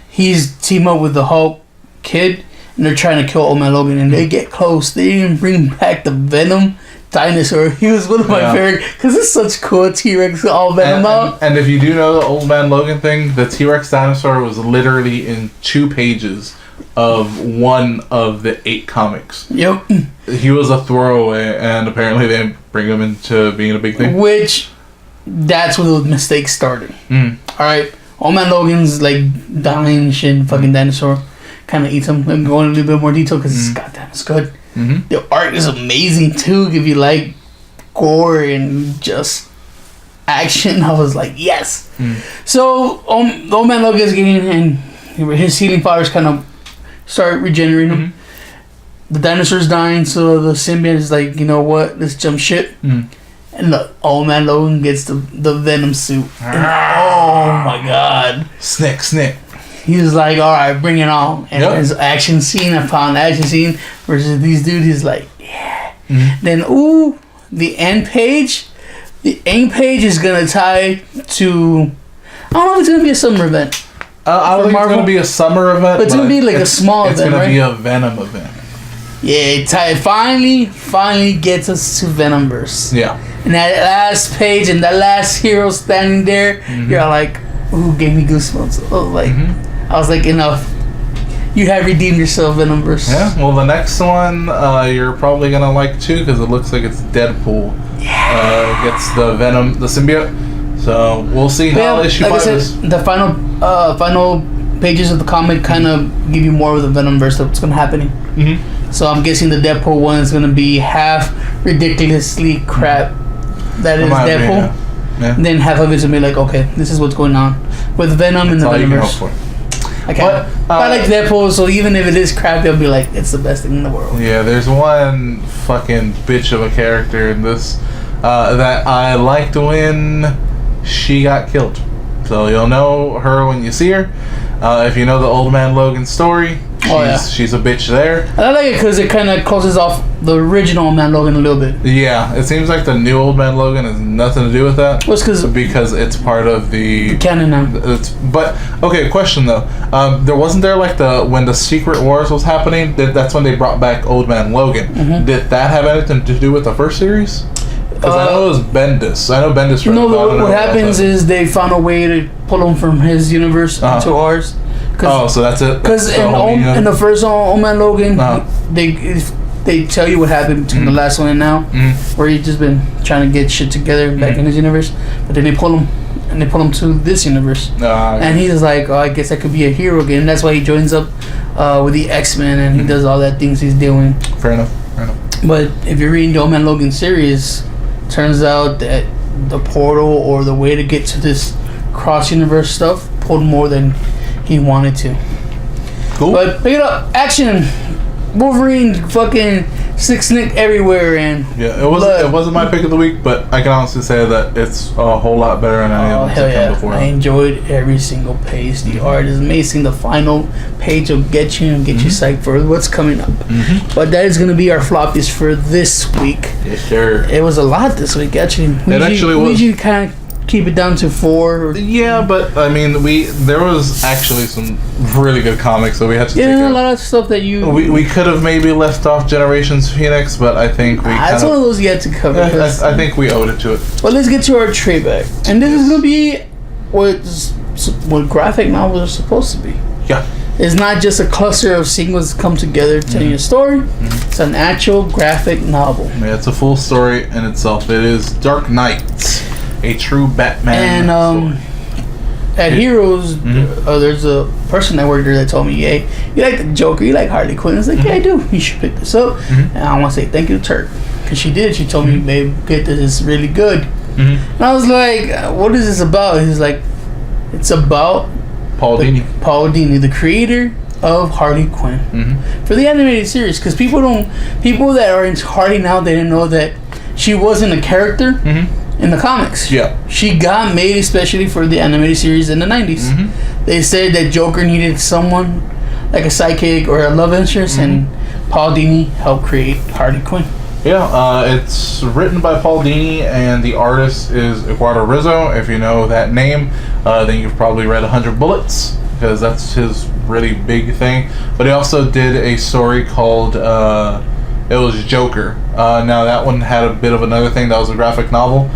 he's teamed up with the Hulk kid, and they're trying to kill Old Man Logan, and they get close. They even bring back the Venom dinosaur. He was one of my favorite, because it's such cool T-Rex all Venom out. And if you do know the Old Man Logan thing, the T-Rex dinosaur was literally in 2 pages of one of the 8 comics. Yep. He was a throwaway, and apparently they didn't bring him into being a big thing. Which, that's where the mistake started. Alright, Old Man Logan's like dying shit, fucking dinosaur kind of eats him. I'm going into a little bit more detail because goddamn, it's good. The art is amazing too. If you like gore and just action, I was like, yes. So Old Man Logan is getting in, his healing powers kind of start regenerating him. The dinosaur's dying, so the symbiote is like, you know what, let's jump ship. And the Old Man Logan gets the Venom suit. And, oh my god. Snick. He was like, alright, bring it on. And his action scene, upon action scene versus these dudes, he's like, yeah. Then, the end page. The end page is going to tie to, I don't know if it's going to be a summer event. I think it's going to be a summer event. But it's going to be like a small event, It's going to be a Venom event. Yeah, it finally gets us to Venomverse. Yeah. And that last page and that last hero standing there, you're like, ooh, gave me goosebumps. I was like, enough. You have redeemed yourself, Venomverse. Yeah, well, the next one you're probably going to like too, because it looks like it's Deadpool. Yeah. Gets the Venom, the symbiote. So we'll see how issue 5 is. The final pages of the comic kind of give you more of the Venomverse of what's going to happen. So I'm guessing the Deadpool one is going to be half ridiculously crap that is Deadpool. And then half of it's going to be like, okay, this is what's going on with Venom and the Venomverse. I can't. I like Deadpool, so even if it is crap, they'll be like, it's the best thing in the world. Yeah, there's one fucking bitch of a character in this that I liked when she got killed. So you'll know her when you see her. If you know the Old Man Logan story, she's a bitch there. And I like it because it kind of closes off the original Old Man Logan a little bit. Yeah, it seems like the new Old Man Logan has nothing to do with that. Well, because it's part of the canon now. But okay, question though. There wasn't there like when the Secret Wars was happening. That's when they brought back Old Man Logan. Mm-hmm. Did that have anything to do with the first series? Because I know it was Bendis. I know Bendis. No, what happens is they found a way to pull him from his universe into ours. So that's it. Because in the first Old Man Logan, they tell you what happened between the last one and now, where he's just been trying to get shit together back in his universe. But then they pull him to this universe, and he's like, "Oh, I guess I could be a hero again." That's why he joins up with the X-Men and he does all that things he's doing. Fair enough. But if you're reading the Old Man Logan series, turns out that the portal or the way to get to this cross-universe stuff pulled more than he wanted to. Cool. But pick it up, action, Wolverine, fucking six nick everywhere, and it wasn't my pick of the week, but I can honestly say that it's a whole lot better than any of them come before. I enjoyed every single page. The art is amazing. The final page will get you psyched for what's coming up. But that is going to be our floppies for this week. Yes, sir. It was a lot this week, actually. We usually kind of keep it down to 4. Yeah, but I mean, there was actually some really good comics that we had to take out. A lot of stuff that we could have maybe left off Generations Phoenix, but I think we it's one of those you had to cover. I think we owed it to it. Well, let's get to our trade back, and this is gonna be what graphic novels are supposed to be. Yeah. It's not just a cluster of singles come together telling a story. It's an actual graphic novel. Yeah, it's a full story in itself. It is Dark Knight, a true Batman story. At Heroes, there's a person that worked there that told me, "Hey, you like the Joker, you like Harley Quinn." I was like, "Yeah, I do. You should pick this up." And I want to say thank you to Turk, because she did. She told me, "Babe, get this. It's really good." And I was like, "What is this about?" He's like, "It's about Paul Dini, the creator of Harley Quinn, for the animated series." Because people that are into Harley now, they didn't know that she wasn't a character in the comics. Yeah, she got made especially for the animated series in the 90s. They said that Joker needed someone like a sidekick or a love interest, and Paul Dini helped create Harley Quinn. Yeah, it's written by Paul Dini, and the artist is Eduardo Rizzo. If you know that name, then you've probably read 100 Bullets, because that's his really big thing. But he also did a story called it was Joker. Now that one had a bit of another thing. That was a graphic novel,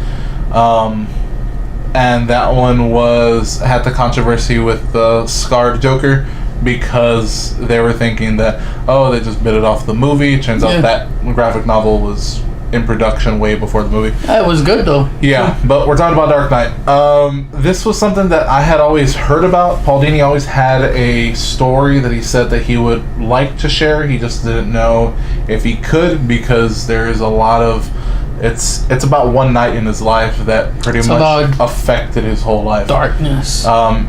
and that one had the controversy with the scarred Joker, because they were thinking that they just bit it off the movie. Turns out that graphic novel was in production way before the movie. It was good though. Yeah, but we're talking about Dark Knight. This was something that I had always heard about. Paul Dini always had a story that he said that he would like to share. He just didn't know if he could, because there's a lot of it's about one night in his life that pretty much affected his whole life. Darkness.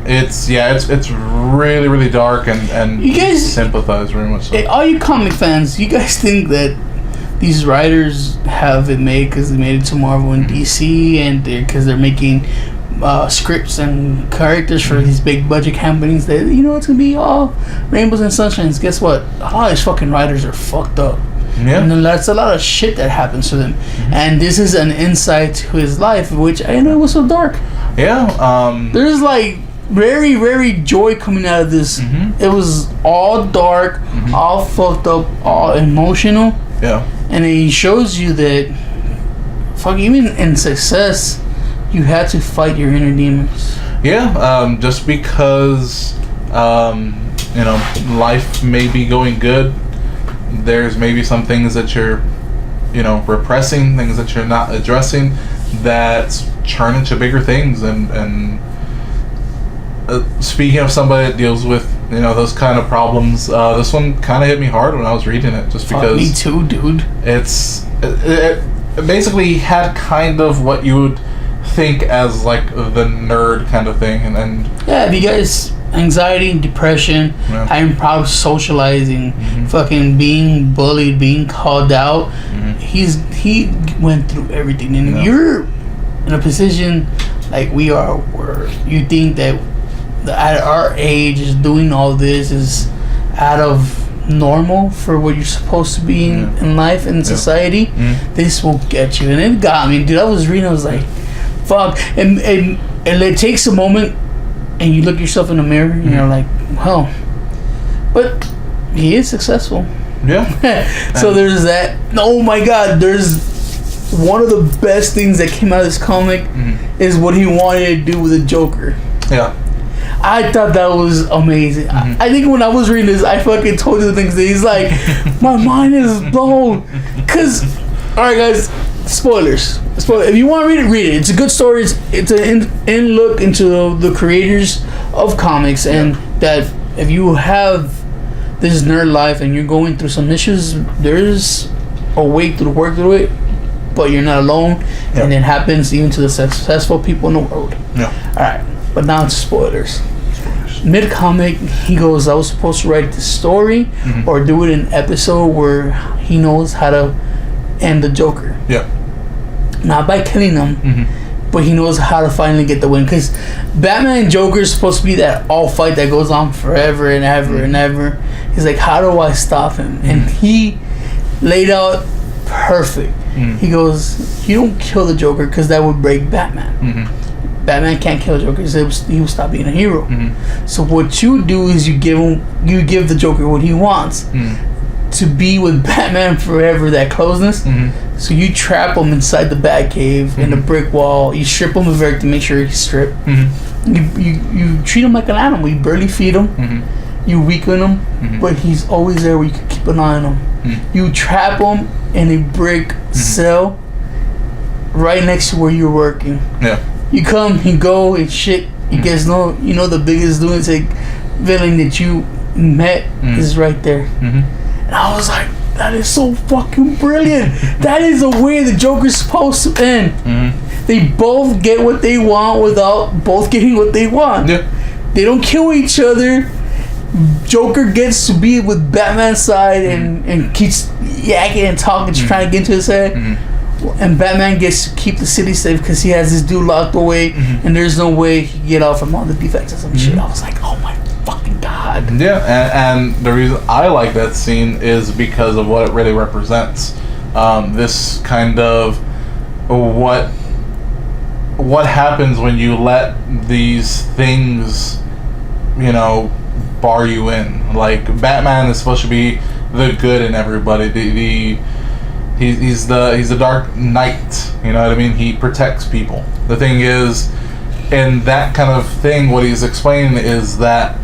It's really, really dark, and you guys sympathize very much. So. All you comic fans, you guys think that these writers have it made because they made it to Marvel and DC, and because they're making scripts and characters for these big budget companies, that it's gonna be all rainbows and sunshines. Guess what? All these fucking writers are fucked up. Yeah. And then that's a lot of shit that happens to them. And this is an insight to his life, which I know was so dark. Yeah. There's like very, very joy coming out of this. It was all dark, all fucked up, all emotional. Yeah. And he shows you that even in success, you had to fight your inner demons. Yeah. Just because life may be going good, there's maybe some things that you're repressing, things that you're not addressing, that turn into bigger things. And speaking of somebody that deals with those kind of problems, this one kind of hit me hard when I was reading it, just because. Me too, dude. It basically had kind of what you would think as like the nerd kind of thing, and yeah, if you guys anxiety, depression, having problems socializing, fucking being bullied, being called out, he went through everything, and you're in a position like we are, where you think that at our age is doing all this is out of normal for what you're supposed to be in life and society, this will get you. And it got me, dude. I was reading, I was like, fuck. And it takes a moment and you look yourself in the mirror and you're like, well, but he is successful. Yeah. So there's that. Oh my god, there's one of the best things that came out of this comic is what he wanted to do with the Joker. Yeah. I thought that was amazing. I think when I was reading this, I fucking told you the things that he's like, my mind is blown. Cause, alright guys, spoilers. If you want to read it, read it. It's a good story. It's an in look into the creators of comics, and that if you have this nerd life and you're going through some issues, there's a way to work through it, but you're not alone, and it happens even to the successful people in the world. Alright, but now it's spoilers. Mid-comic, he goes, I was supposed to write the story or do it in an episode where he knows how to end the Joker. Not by killing him, but he knows how to finally get the win. Because Batman and Joker is supposed to be that all fight that goes on forever and ever and ever. He's like, how do I stop him? And he laid out perfect. He goes, you don't kill the Joker because that would break Batman. Batman can't kill Joker because he will stop being a hero. So what you do is you give the Joker what he wants, to be with Batman forever, that closeness. So you trap him inside the Batcave in the brick wall. You strip him of everything, make sure he's stripped. You treat him like an animal. You barely feed him. You weaken him, but he's always there where you can keep an eye on him. You trap him in a brick cell right next to where you're working. You come, you go, and shit. You guys know, the biggest lunatic villain that you met is right there. And I was like, that is so fucking brilliant. That is the way the Joker's supposed to end. They both get what they want without both getting what they want. They don't kill each other. Joker gets to be with Batman's side and keeps yakking and talking, trying to get into his head. And Batman gets to keep the city safe because he has this dude locked away, and there's no way he can get out from all the defenses and shit. I was like, oh my fucking god. And the reason I like that scene is because of what it really represents. This kind of what happens when you let these things, bar you in. Like, Batman is supposed to be the good in everybody. He's the Dark Knight, you know what I mean? He protects people. The thing is, in that kind of thing, what he's explaining is that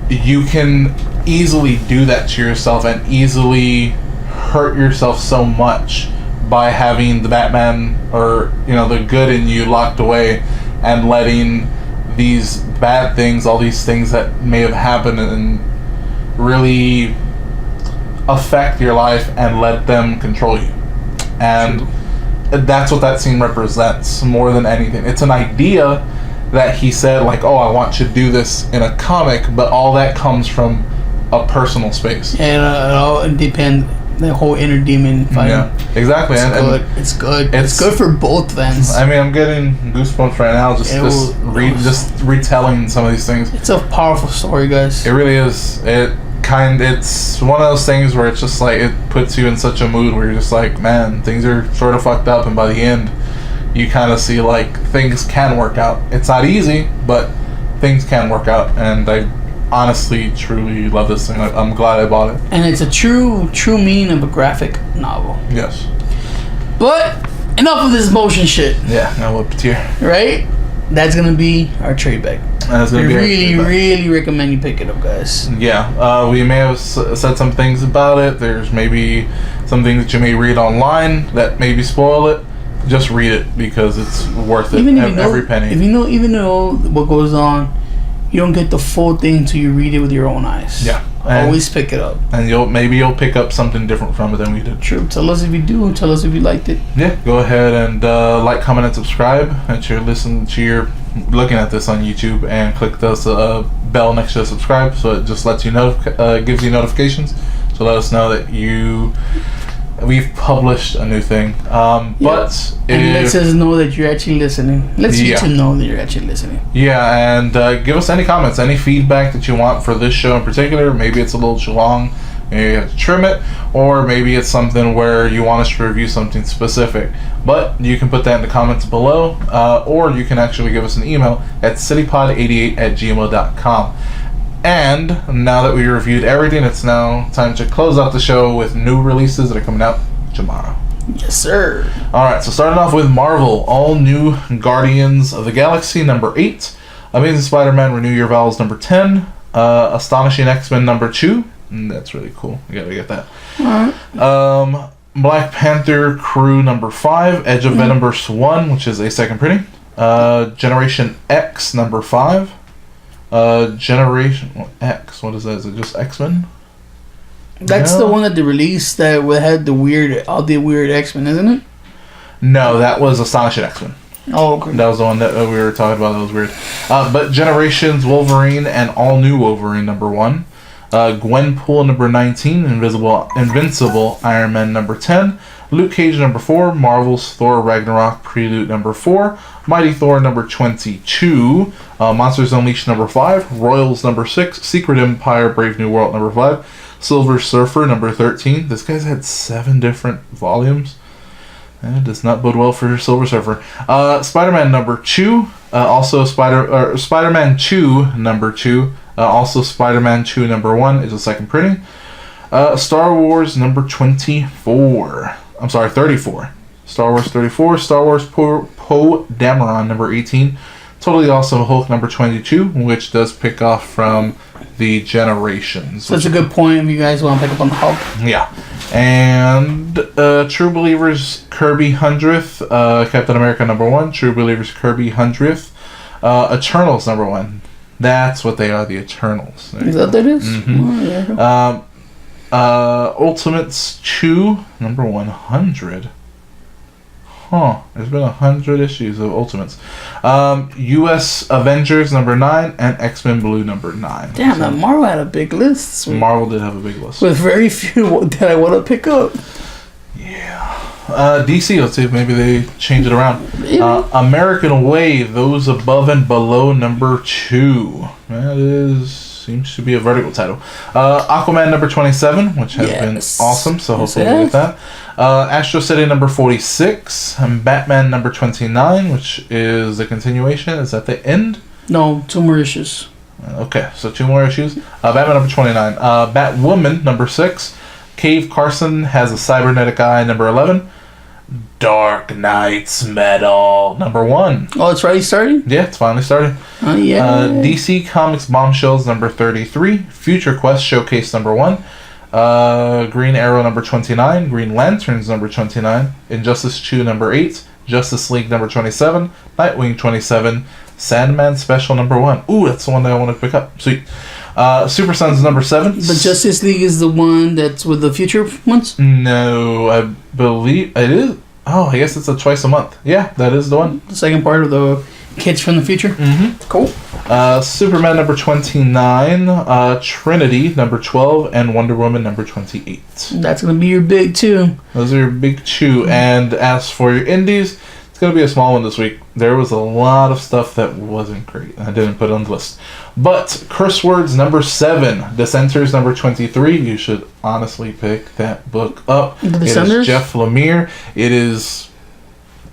you can easily do that to yourself and easily hurt yourself so much by having the Batman or the good in you locked away and letting these bad things, all these things that may have happened, and really affect your life and let them control you. And that's what that scene represents more than anything. It's an idea that he said, like, oh, I want you to do this in a comic, but all that comes from a personal space. And it all depends, the whole inner demon fight. Yeah, exactly. It's good. It's good for both ends. I mean, I'm getting goosebumps right now just retelling some of these things. It's a powerful story, guys. It really is. It's one of those things where it's just like, it puts you in such a mood where you're just like, man, things are sort of fucked up, and by the end you kind of see like things can work out. It's not easy, but things can work out, and I honestly truly love this thing. I'm glad I bought it. And it's a true meaning of a graphic novel. Yes. But enough of this motion shit. Yeah, now up to here. Right? That's gonna be our trade bag. We really recommend you pick it up, guys. Yeah, we may have said some things about it. There's maybe some things that you may read online that maybe spoil it. Just read it because it's worth it. Even if every penny. Even though what goes on, you don't get the full thing until you read it with your own eyes. Yeah. Always pick it up. And you'll pick up something different from it than we did. True. Tell us if you do. Tell us if you liked it. Yeah. Go ahead and like, comment, and subscribe. And you're looking at this on YouTube, and click the bell next to subscribe, so it just lets you know, gives you notifications. So let us know that you we've published a new thing. But and lets us know that you're actually listening. Let's you to know that you're actually listening. Yeah, and give us any comments, any feedback that you want for this show in particular. Maybe it's a little too long, maybe you have to trim it, or maybe it's something where you want us to review something specific. But you can put that in the comments below, or you can actually give us an email at citypod88@gmail.com. And now that we reviewed everything, it's now time to close out the show with new releases that are coming out tomorrow. Yes, sir. Alright, so starting off with Marvel, all new Guardians of the Galaxy number 8, Amazing Spider-Man Renew Your Vows number 10, Astonishing X-Men number 2, that's really cool, you gotta get that. Alright. Black Panther Crew number 5, Edge of Venomverse 1, which is a second printing, Generation X number 5, Generation X, what is that? Is it just X-Men? That's the one that they released that had all the weird X-Men, isn't it? No, that was Astonishing X-Men. Oh, okay. That was the one that we were talking about. That was weird. But Generations Wolverine and All New Wolverine number 1, Gwenpool number 19, Invincible Iron Man number 10, Luke Cage number 4, Marvel's Thor Ragnarok Prelude number 4, Mighty Thor number 22, Monsters Unleashed number 5, Royals number 6, Secret Empire Brave New World number 5, Silver Surfer number 13. This guy's had 7 different volumes. It does not bode well for Silver Surfer. Spider-Man number 2, also Spider-Man 2 number 2, also Spider-Man 2 number 1 is a second printing. Star Wars number 34. I'm sorry, 34. Star Wars 34, Star Wars Poe Dameron number 18, Totally Awesome Hulk number 22, which does pick off from the Generations. So that's a good point if you guys want to pick up on the Hulk. Yeah. And True Believers Kirby 100th, Captain America number 1, True Believers Kirby 100th, Eternals number 1. That's what they are, the Eternals. Is that what that is? Mm-hmm. Oh, yeah. Ultimates 2 number 100. There's been 100 issues of Ultimates. U.S. Avengers number 9 and X-Men Blue number 9. Damn, that Marvel had a big list. Sweet. Marvel did have a big list. With very few that I want to pick up. Yeah. DC, let's see if maybe they change it around. American Way, Those Above and Below number 2. That seems to be a vertical title. Aquaman number 27, which has been awesome, so hopefully we'll get that. Astro City number 46, and Batman number 29, which is a continuation. Is that the end? No, 2 more issues. Okay, so 2 more issues. Batman number 29. Batwoman number 6. Cave Carson Has a Cybernetic Eye number 11. Dark Knight's Metal number 1. Oh, it's already starting? Yeah, it's finally started. Oh, yeah. DC Comics Bombshells number 33. Future Quest Showcase number 1. Green Arrow number 29. Green Lanterns number 29. Injustice 2 number 8. Justice League number 27. Nightwing 27. Sandman Special number 1. Ooh, that's the one that I want to pick up. Sweet. Super Sons number 7. But Justice League is the one that's with the future ones? No, I believe it is. Oh, I guess it's a twice a month. Yeah, that is the one. The second part of the Kids from the Future? Mm-hmm. Cool. Superman number 29, Trinity number 12, and Wonder Woman number 28. That's going to be your big 2. Those are your big 2. And as for your indies, it's going to be a small one this week. There was a lot of stuff that wasn't great. I didn't put it on the list. But Curse Words number 7, Dissenters number 23. You should honestly pick that book up. The Dissenters? It is Jeff Lemire. It is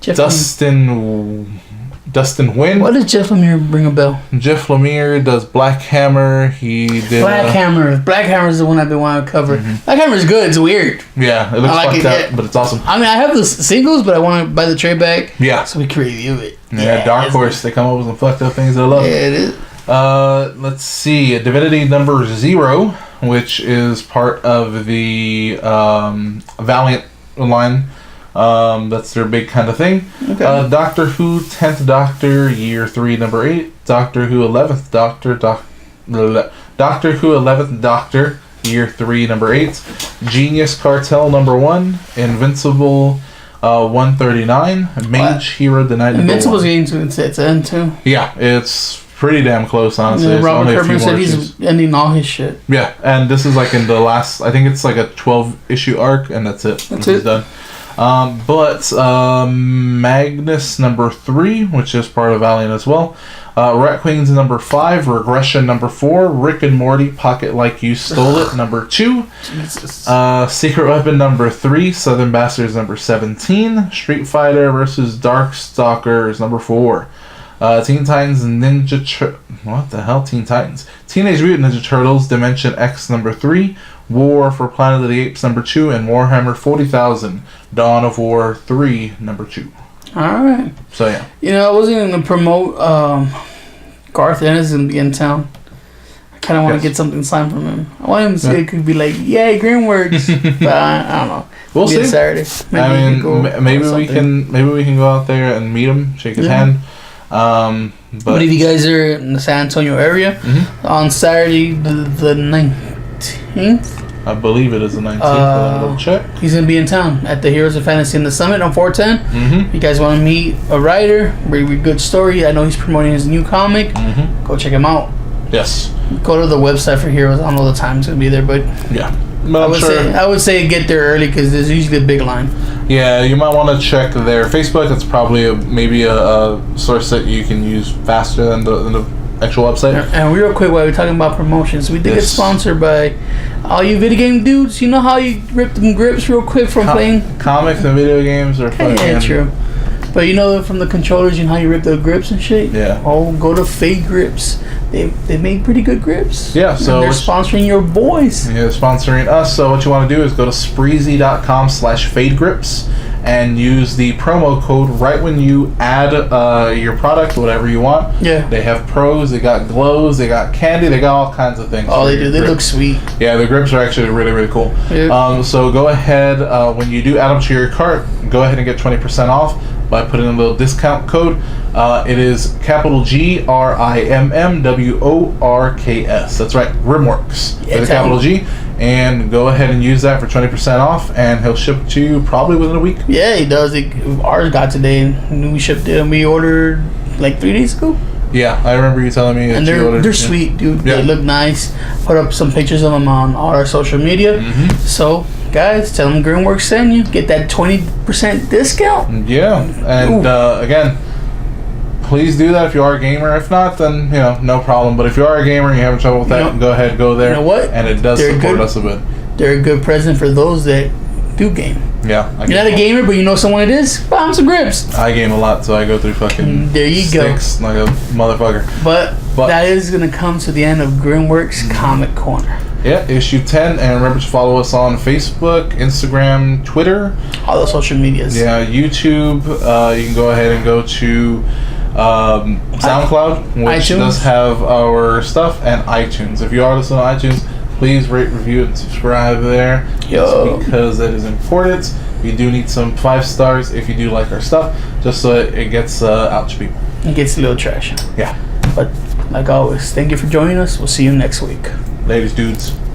Dustin Nguyen. What does Jeff Lemire bring a bell? Jeff Lemire does Black Hammer. He did Black Hammer. Black Hammer is the one I've been wanting to cover. Mm-hmm. Black Hammer is good. It's weird. Yeah, it looks fucked up, but it's awesome. I mean, I have the singles, but I want to buy the trade back. Yeah, so we can review it. Yeah, Dark Horse. They come up with some fucked up things that I love. Yeah, it is. Let's see, Divinity number 0, which is part of the Valiant line. That's their big kind of thing. Okay. Doctor Who 10th Doctor Year 3 number 8. Doctor Who 11th Doctor Doctor Who 11th Doctor Year 3 number 8. Genius Cartel number 1. Invincible 139. Mage Hero the Night. Invincible's getting to its end too. Yeah, it's pretty damn close, honestly. Yeah, Robert Kirkman said he's ending all his shit. Yeah, and this is like in the last, I think it's like a 12-issue arc, and that's it. That's it. Done. But Magnus number 3, which is part of Valiant as well. Rat Queens number 5, Regression number 4, Rick and Morty Pocket Like You Stole It number 2, Secret Weapon number 3, Southern Bastards number 17, Street Fighter versus Darkstalkers number 4, Teen Titans what the hell? Teen Titans, Teenage Mutant Ninja Turtles Dimension X number 3, War for Planet of the Apes number 2, and Warhammer 40,000 Dawn of War 3 number 2. Alright. So yeah. You know, I wasn't going to promote Garth Ennis in be in town. I kind of want to get something signed from him. I want him to say it could be like, yay, Grimworks. But I don't know. We'll see. Saturday. Maybe we can go out there and meet him, shake his hand. But if you guys are in the San Antonio area, on Saturday the 19th, I believe it is the 19th. I'll check. He's going to be in town at the Heroes of Fantasy in the Summit on 410. You guys want to meet a writer, very good story. I know he's promoting his new comic. Go check him out. Yes. Go to the website for Heroes. I don't know the time it's going to be there, but yeah. But I would say get there early because there's usually a big line. Yeah, you might want to check their Facebook. It's probably maybe a source that you can use faster than the actual website. And real quick, while we're talking about promotions, we did get sponsored by all you video game dudes. You know how you rip them grips real quick from playing comics and video games are fucking... Yeah, true. But you know from the controllers, you know how you rip the grips and shit? Yeah. Oh, go to Fade Grips. They make pretty good grips. Yeah, so... they're sponsoring your boys. Yeah, sponsoring us. So what you want to do is go to Spreezy.com/FadeGrips and use the promo code right when you add your product, whatever you want. Yeah. They have pros, they got glows, they got candy, they got all kinds of things. Oh, they do. They look sweet. Yeah, the grips are actually really, really cool. Yeah. So go ahead, when you do add them to your cart, go ahead and get 20% off by putting a little discount code. It is capital GRIMMWORKS. That's right, Grimworks. Yeah, with a capital G. And go ahead and use that for 20% off, and he'll ship it to you probably within a week. Yeah, he does. Ours got today, and we shipped it, and we ordered like 3 days ago. Yeah, I remember you telling me. And they're sweet, dude. Yeah. They look nice. Put up some pictures of them on all our social media. So, guys, tell them Grimworks sent you. Get that 20% discount. Yeah, and again, please do that if you are a gamer. If not, then no problem. But if you are a gamer and you're having trouble with that, go ahead, go there. You know what? And it does support us a bit. They're a good present for those that do game. Yeah, you're not a gamer, but you know someone it is. Buy them some grips. I game a lot, so I go through fucking sticks like a motherfucker. But that is gonna come to the end of Grimworks Comic Corner. Yeah, issue 10, and remember to follow us on Facebook, Instagram, Twitter, all the social medias. Yeah, YouTube. You can go ahead and go to SoundCloud, which does have our stuff, and iTunes. If you are listening to iTunes, please rate, review, and subscribe there. Because that is important. We do need some 5 stars if you do like our stuff, just so it gets out to people. It gets a little trash. Yeah. But like always, thank you for joining us. We'll see you next week. Ladies, dudes.